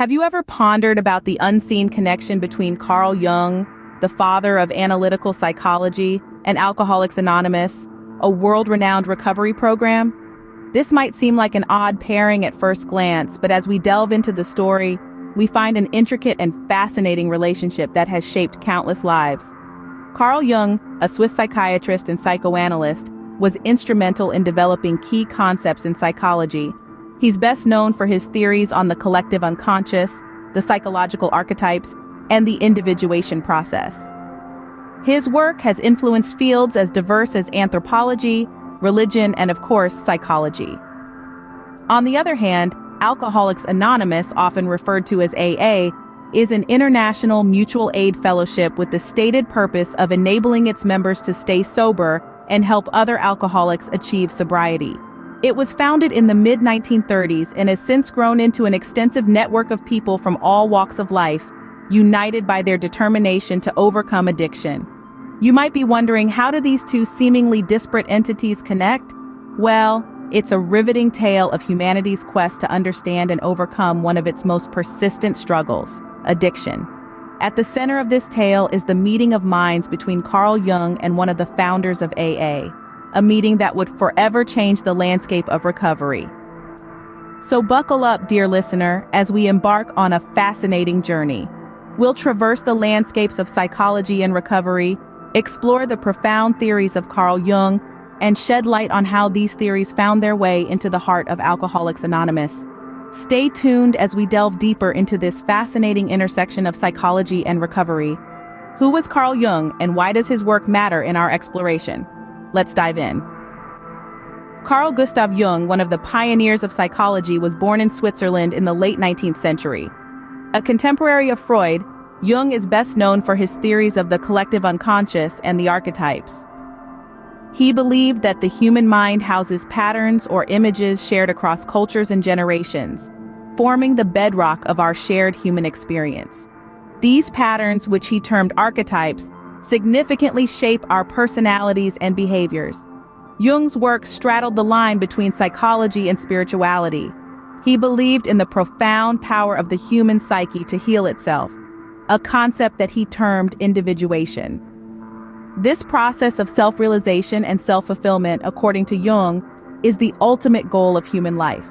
Have you ever pondered about the unseen connection between Carl Jung, the father of analytical psychology, and Alcoholics Anonymous, a world-renowned recovery program? This might seem like an odd pairing at first glance, but as we delve into the story, we find an intricate and fascinating relationship that has shaped countless lives. Carl Jung, a Swiss psychiatrist and psychoanalyst, was instrumental in developing key concepts in psychology. He's best known for his theories on the collective unconscious, the psychological archetypes, and the individuation process. His work has influenced fields as diverse as anthropology, religion, and of course, psychology. On the other hand, Alcoholics Anonymous, often referred to as AA, is an international mutual aid fellowship with the stated purpose of enabling its members to stay sober and help other alcoholics achieve sobriety. It was founded in the mid-1930s and has since grown into an extensive network of people from all walks of life, united by their determination to overcome addiction. You might be wondering, how do these two seemingly disparate entities connect? Well, it's a riveting tale of humanity's quest to understand and overcome one of its most persistent struggles, addiction. At the center of this tale is the meeting of minds between Carl Jung and one of the founders of AA, a meeting that would forever change the landscape of recovery. So buckle up, dear listener, as we embark on a fascinating journey. We'll traverse the landscapes of psychology and recovery, explore the profound theories of Carl Jung, and shed light on how these theories found their way into the heart of Alcoholics Anonymous. Stay tuned as we delve deeper into this fascinating intersection of psychology and recovery. Who was Carl Jung, and why does his work matter in our exploration? Let's dive in. Carl Gustav Jung, one of the pioneers of psychology, was born in Switzerland in the late 19th century. A contemporary of Freud, Jung is best known for his theories of the collective unconscious and the archetypes. He believed that the human mind houses patterns or images shared across cultures and generations, forming the bedrock of our shared human experience. These patterns, which he termed archetypes, significantly shape our personalities and behaviors. Jung's work straddled the line between psychology and spirituality. He believed in the profound power of the human psyche to heal itself, a concept that he termed individuation. This process of self-realization and self-fulfillment, according to Jung, is the ultimate goal of human life.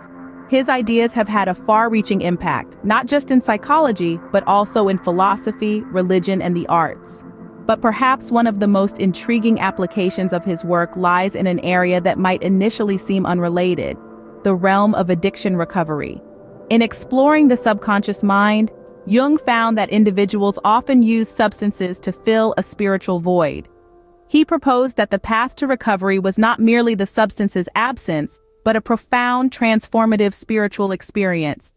His ideas have had a far-reaching impact, not just in psychology, but also in philosophy, religion, and the arts. But perhaps one of the most intriguing applications of his work lies in an area that might initially seem unrelated: the realm of addiction recovery. In exploring the subconscious mind, Jung found that individuals often use substances to fill a spiritual void. He proposed that the path to recovery was not merely the substance's absence, but a profound, transformative spiritual experience.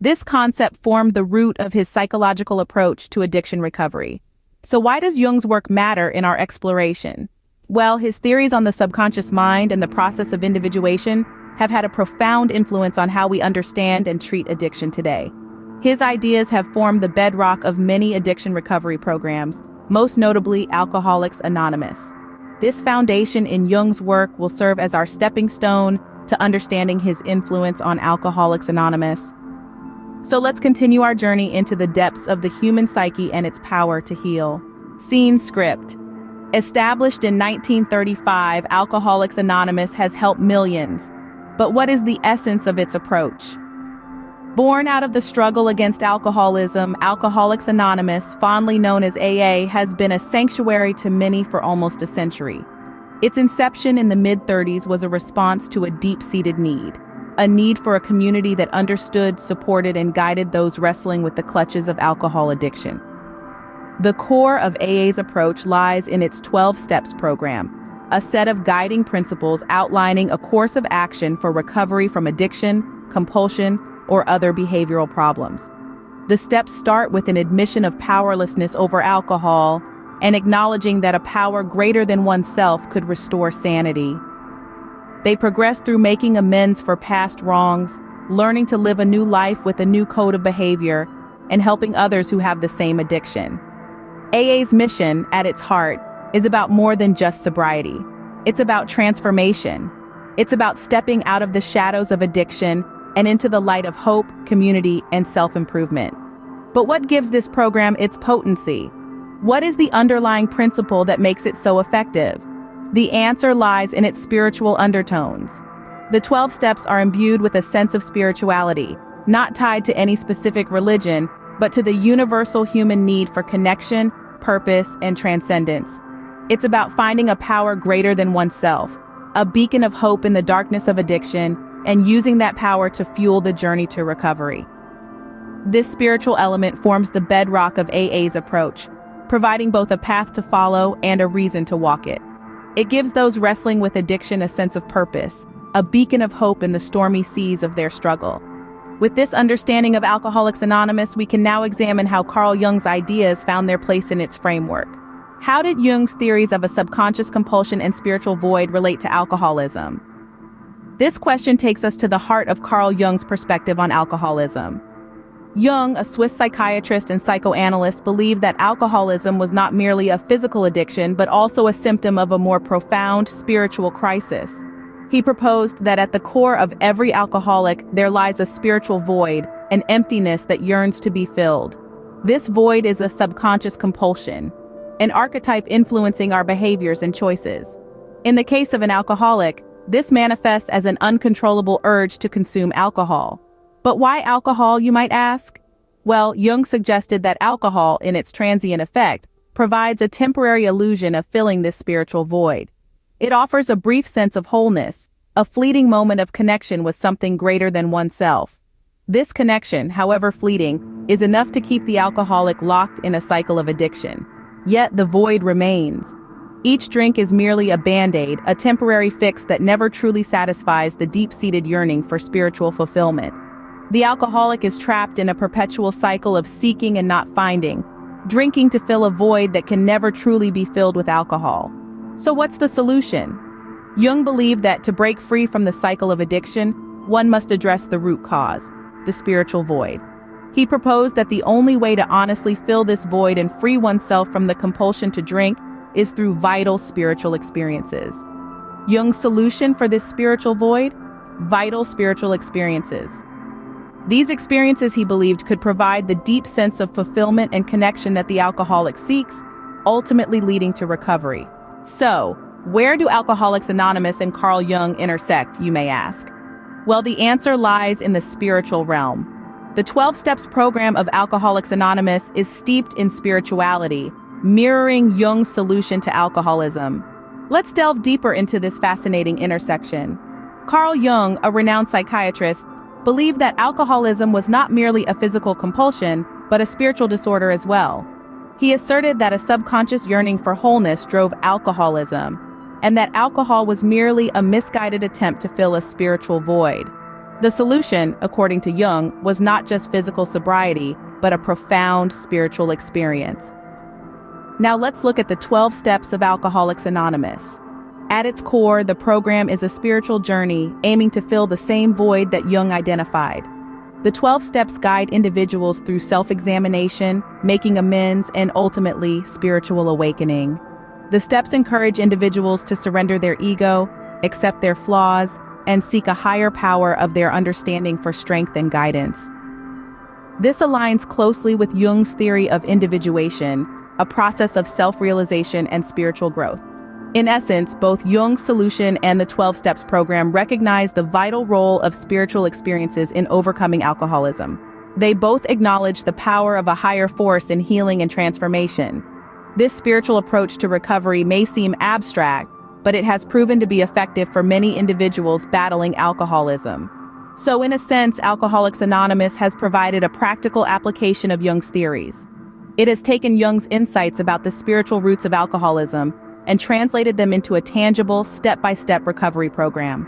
This concept formed the root of his psychological approach to addiction recovery. So why does Jung's work matter in our exploration? Well, his theories on the subconscious mind and the process of individuation have had a profound influence on how we understand and treat addiction today. His ideas have formed the bedrock of many addiction recovery programs, most notably Alcoholics Anonymous. This foundation in Jung's work will serve as our stepping stone to understanding his influence on Alcoholics Anonymous. So let's continue our journey into the depths of the human psyche and its power to heal. Scene script. Established in 1935, Alcoholics Anonymous has helped millions. But what is the essence of its approach? Born out of the struggle against alcoholism, Alcoholics Anonymous, fondly known as AA, has been a sanctuary to many for almost a century. Its inception in the mid-30s was a response to a deep-seated need. A need for a community that understood, supported, and guided those wrestling with the clutches of alcohol addiction. The core of AA's approach lies in its 12 Steps program, a set of guiding principles outlining a course of action for recovery from addiction, compulsion, or other behavioral problems. The steps start with an admission of powerlessness over alcohol and acknowledging that a power greater than oneself could restore sanity. They progress through making amends for past wrongs, learning to live a new life with a new code of behavior, and helping others who have the same addiction. AA's mission, at its heart, is about more than just sobriety. It's about transformation. It's about stepping out of the shadows of addiction and into the light of hope, community, and self-improvement. But what gives this program its potency? What is the underlying principle that makes it so effective? The answer lies in its spiritual undertones. The 12 steps are imbued with a sense of spirituality, not tied to any specific religion, but to the universal human need for connection, purpose, and transcendence. It's about finding a power greater than oneself, a beacon of hope in the darkness of addiction, and using that power to fuel the journey to recovery. This spiritual element forms the bedrock of AA's approach, providing both a path to follow and a reason to walk it. It gives those wrestling with addiction a sense of purpose, a beacon of hope in the stormy seas of their struggle. With this understanding of Alcoholics Anonymous, we can now examine how Carl Jung's ideas found their place in its framework. How did Jung's theories of a subconscious compulsion and spiritual void relate to alcoholism? This question takes us to the heart of Carl Jung's perspective on alcoholism. Jung, a Swiss psychiatrist and psychoanalyst, believed that alcoholism was not merely a physical addiction but also a symptom of a more profound spiritual crisis. He proposed that at the core of every alcoholic there lies a spiritual void, an emptiness that yearns to be filled. This void is a subconscious compulsion, an archetype influencing our behaviors and choices. In the case of an alcoholic, this manifests as an uncontrollable urge to consume alcohol. But why alcohol, you might ask? Well, Jung suggested that alcohol, in its transient effect, provides a temporary illusion of filling this spiritual void. It offers a brief sense of wholeness, a fleeting moment of connection with something greater than oneself. This connection, however fleeting, is enough to keep the alcoholic locked in a cycle of addiction. Yet the void remains. Each drink is merely a band-aid, a temporary fix that never truly satisfies the deep-seated yearning for spiritual fulfillment. The alcoholic is trapped in a perpetual cycle of seeking and not finding, drinking to fill a void that can never truly be filled with alcohol. So what's the solution? Jung believed that to break free from the cycle of addiction, one must address the root cause, the spiritual void. He proposed that the only way to honestly fill this void and free oneself from the compulsion to drink is through vital spiritual experiences. Jung's solution for this spiritual void? Vital spiritual experiences. These experiences, he believed, could provide the deep sense of fulfillment and connection that the alcoholic seeks, ultimately leading to recovery. So, where do Alcoholics Anonymous and Carl Jung intersect, you may ask? Well, the answer lies in the spiritual realm. The 12 Steps program of Alcoholics Anonymous is steeped in spirituality, mirroring Jung's solution to alcoholism. Let's delve deeper into this fascinating intersection. Carl Jung, a renowned psychiatrist, believed that alcoholism was not merely a physical compulsion, but a spiritual disorder as well. He asserted that a subconscious yearning for wholeness drove alcoholism, and that alcohol was merely a misguided attempt to fill a spiritual void. The solution, according to Jung, was not just physical sobriety, but a profound spiritual experience. Now let's look at the 12 steps of Alcoholics Anonymous. At its core, the program is a spiritual journey aiming to fill the same void that Jung identified. The 12 steps guide individuals through self-examination, making amends, and ultimately, spiritual awakening. The steps encourage individuals to surrender their ego, accept their flaws, and seek a higher power of their understanding for strength and guidance. This aligns closely with Jung's theory of individuation, a process of self-realization and spiritual growth. In essence, both Jung's solution and the 12 Steps program recognize the vital role of spiritual experiences in overcoming alcoholism. They both acknowledge the power of a higher force in healing and transformation. This spiritual approach to recovery may seem abstract, but it has proven to be effective for many individuals battling alcoholism. So in a sense, Alcoholics Anonymous has provided a practical application of Jung's theories. It has taken Jung's insights about the spiritual roots of alcoholism and translated them into a tangible, step-by-step recovery program.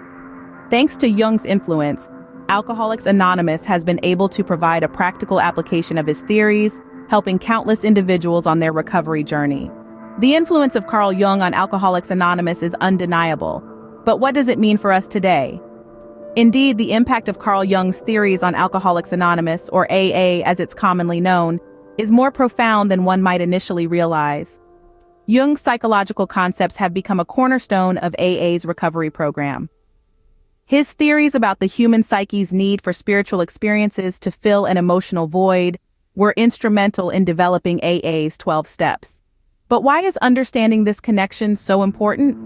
Thanks to Jung's influence, Alcoholics Anonymous has been able to provide a practical application of his theories, helping countless individuals on their recovery journey. The influence of Carl Jung on Alcoholics Anonymous is undeniable. But what does it mean for us today? Indeed, the impact of Carl Jung's theories on Alcoholics Anonymous, or AA as it's commonly known, is more profound than one might initially realize. Jung's psychological concepts have become a cornerstone of AA's recovery program. His theories about the human psyche's need for spiritual experiences to fill an emotional void were instrumental in developing AA's 12 steps. But why is understanding this connection so important?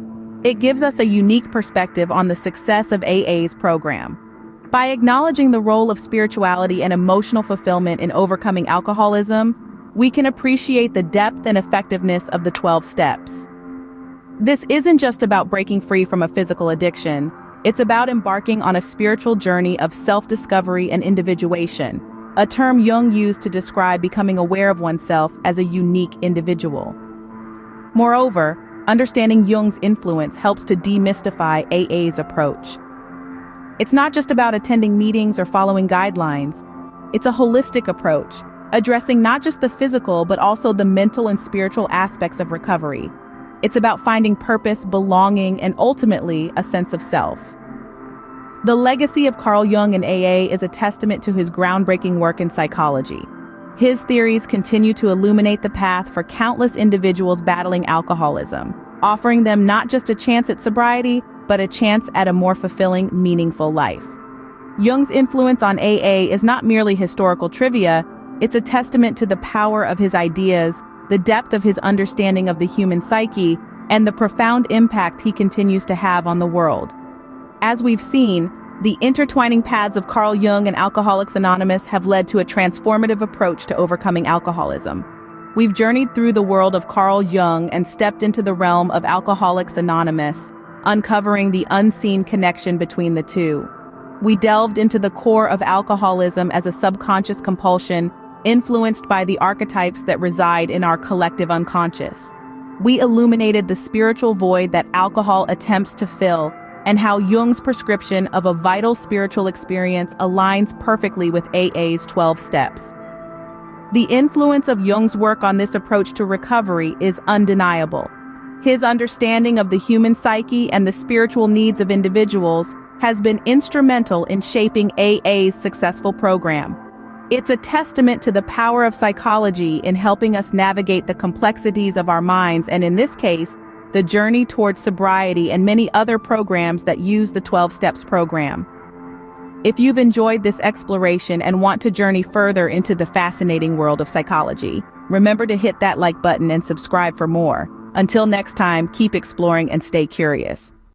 It gives us a unique perspective on the success of AA's program. By acknowledging the role of spirituality and emotional fulfillment in overcoming alcoholism, we can appreciate the depth and effectiveness of the 12 steps. This isn't just about breaking free from a physical addiction, it's about embarking on a spiritual journey of self-discovery and individuation, a term Jung used to describe becoming aware of oneself as a unique individual. Moreover, understanding Jung's influence helps to demystify AA's approach. It's not just about attending meetings or following guidelines. It's a holistic approach, addressing not just the physical but also the mental and spiritual aspects of recovery. It's about finding purpose, belonging, and ultimately a sense of self. The legacy of Carl Jung and AA is a testament to his groundbreaking work in psychology. His theories continue to illuminate the path for countless individuals battling alcoholism, offering them not just a chance at sobriety, but a chance at a more fulfilling, meaningful life. Jung's influence on AA is not merely historical trivia, it's a testament to the power of his ideas, the depth of his understanding of the human psyche, and the profound impact he continues to have on the world. As we've seen, the intertwining paths of Carl Jung and Alcoholics Anonymous have led to a transformative approach to overcoming alcoholism. We've journeyed through the world of Carl Jung and stepped into the realm of Alcoholics Anonymous, uncovering the unseen connection between the two. We delved into the core of alcoholism as a subconscious compulsion influenced by the archetypes that reside in our collective unconscious. We illuminated the spiritual void that alcohol attempts to fill and how Jung's prescription of a vital spiritual experience aligns perfectly with AA's 12 steps. The influence of Jung's work on this approach to recovery is undeniable. His understanding of the human psyche and the spiritual needs of individuals has been instrumental in shaping AA's successful program. It's a testament to the power of psychology in helping us navigate the complexities of our minds and, in this case, the journey towards sobriety and many other programs that use the 12 Steps program. If you've enjoyed this exploration and want to journey further into the fascinating world of psychology, remember to hit that like button and subscribe for more. Until next time, keep exploring and stay curious.